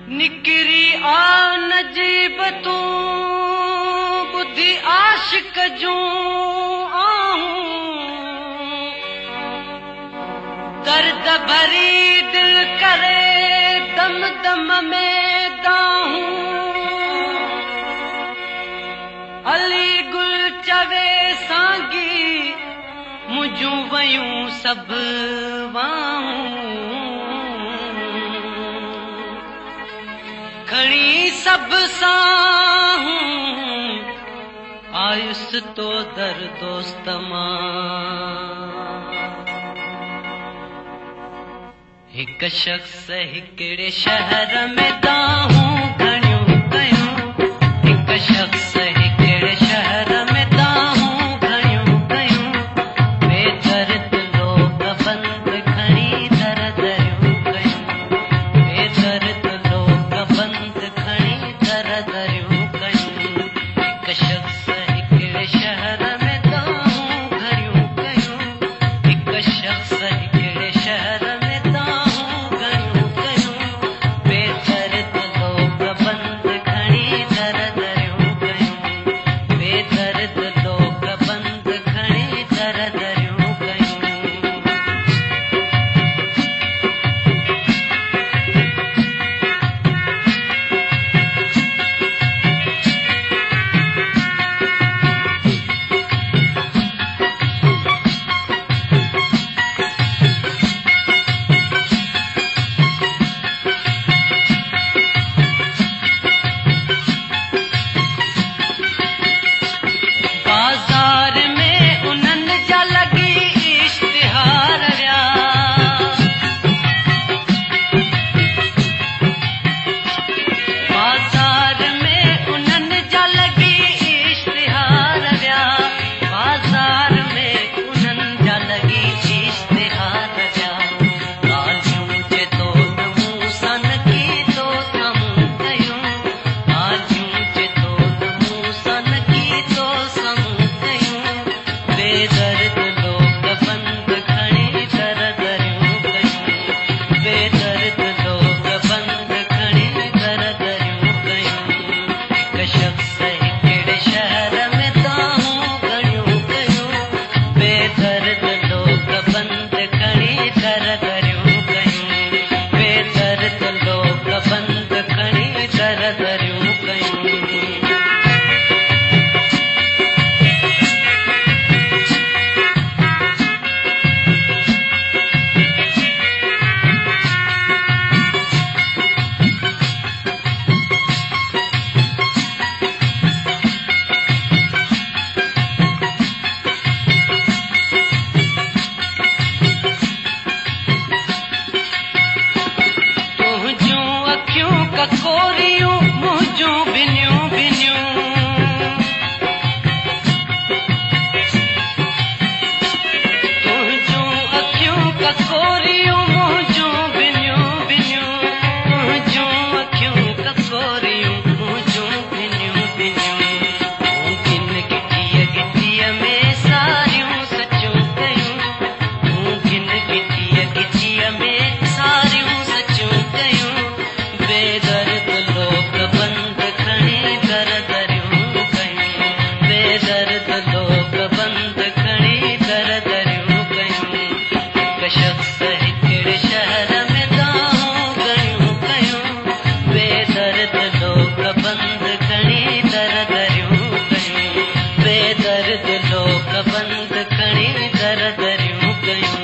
निकरी आ नजीब तू बुद्धि आशिक जूं आहूं दर्द भरी दिल करे दम दम में दाहूं अली गुल चवे सांगी मुझूं वयूं सब वाहूं खणी सब साहूं आयुस तो दर दोस्त मां हिक शख्स हिकड़े शहर में दाहूं घणियूं कयूं हिक शख्स हिकड़े शहर में दाहूं घणियूं कयूं बेदर्द लोग बंद खणी दर दरियूं कयूं बेदर्द लोग बंद खणी दर दरियूं कयूं हिक शख्स हिकड़े शहर में दाहूं घणियूं कयूं हिक शख्स हिकड़े शहर में दाहूं घणियूं कयूं बेदर्द लोग बंद खणी दर दरियूं कयूं बेदर्द लोग बंद खणी दर दरियूं कयूं बाजार में उन्हनि जा लगी इश्तिहार विया बाजार में उन्हनि जा लगी इश्तिहार विया बाजार में उन्हनि जा लगी इश्तिहार विया ॻाल्हियूं जे तो मूं सन की तो साम्हूं कयूं ॻाल्हियूं जे तो मूं सन की तो साम्हूं कयूं बेदर्द लोग बंद खणी दर दरियूं कयूं बेदर्द लोग बंद खणी दर दरियूं कयूं हिक शख्स हिकड़े शहर में दाहूं घणियूं कयूं बेदर्द लोग बंद खणी दर दरियूं कयूं बेदर्द लोग बंद खणी दर दरियूं कयूं तुंहिंजूं अखियूं ककोरियूं मुंहिंजूं भिनियूं भिनियूं तुंहिंजूं अखियूं ककोरियूं मुंहिंजूं भिनियूं भिनियूं तुंहिंजूं अखियूं ककोरियूं मुंहिंजूं भिनियूं भिनियूं तूं किन गिटीअ गिटीअ में सारियूं सचूं कयूं तूं किन गिटीअ गिटीअ में सारियूं सचूं कयूं बेदर्द लोग बंद खणी दर दरियूं कयूं बेदर्द लोग बंद खणी दर दरियूं कयूं हिक शख्स हिकड़े शहर में दाहूं घणियूं कयूं बेदर्द लोग बंद खणी दर दरियूं कयूं बेदर्द लोग बंद खणी दर दरियूं कयूं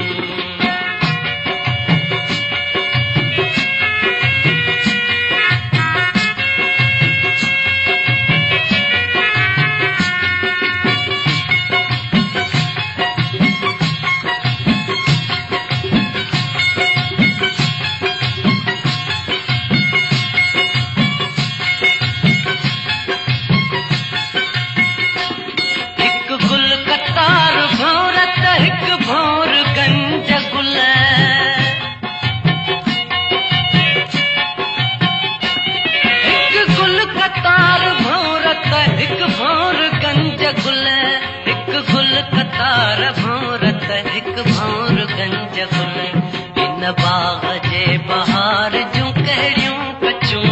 हिक गुल कतार भौरत हिक भौर गंज गुल हिक गुल कतार भौरत हिक भौर गंज गुल हिक गुल कतार भौरत हिक भौर गंज गुल इन बाग जे बहार जूं कहिड़ियूं कचूं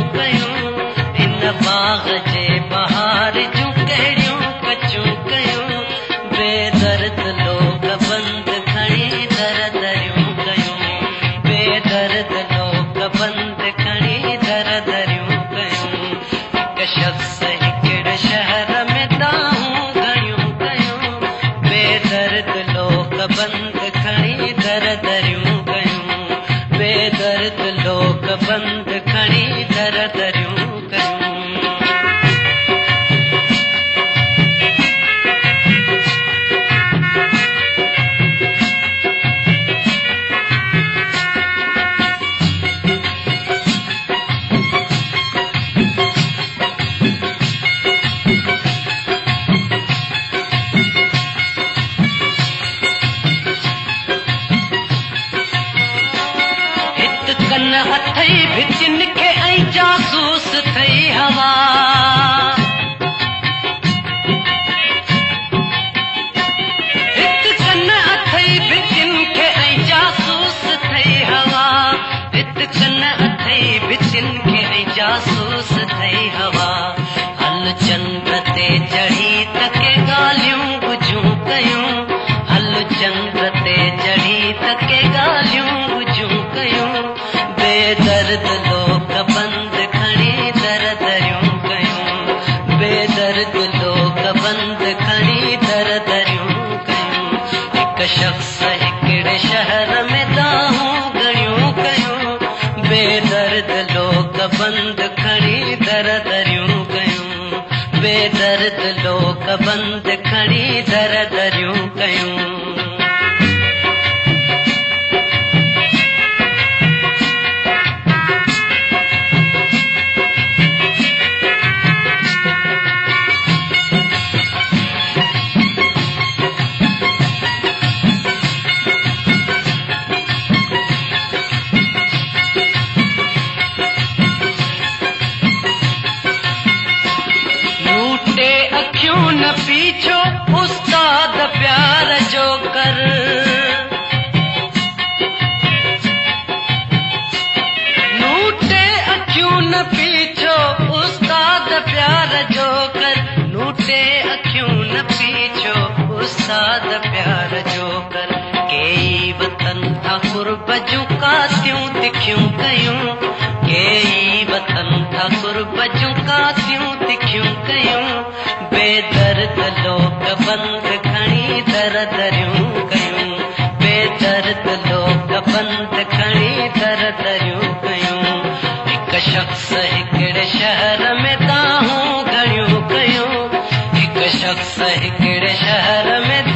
शख्स हिकिड़े शहर में दाहूं घणियूं कयूं, बेदर्द लोक बंदि खणी दर दरियूं कयूं, बेदर्द लोक बंदि खणी दर दरियूं कयूं। कन अथई भितिन खे ऐं जासूस थई हवा, हित कन अथई भितिन खे ऐं जासूस थई हवा, हित कन अथई भितिन खे ऐं जासूस थई हवा। हल चंड ते चढ़ी तके ॻाल्हियूं बुझूं कयूं, हल चंड ते चढ़ी तके ॻाल्हियूं बुझूं कयूं, बेदर्द लोक बंदि खणी दर दरियूं कयूं, बेदर्द लोक बंदि खणी दर दरियूं कयूं। हिकु शख्स हिकिड़े शहर में दाहूं घणियूं कयूं, बेदर्द लोक बंदि खणी दर दरियूं कयूं, बेदर्द लोक बंदि खणी दर दरियूं कयूं। अखियूं न पीछो उस्ताद प्यार जो कर, नूटे अखियूं न पीछो उस्ताद प्यार जो कर, नूटे अखियूं न पीछो उस्ताद प्यार जो कर। केई वतन था कुर्ब जूं कातियूं तिखियूं कयूं, केई वतन था कुर्ब जूं कातियूं तिखियूं कयूं, बेदर्द लोक बंदि खणी दर दरियूं कयूं, बेदर्द लोक बंदि खणी दर दरियूं कयूं। हिकु शख्स हिकिड़े शहर में दाहूं घणियूं कयूं, हिकु शख्स हिकिड़े शहर में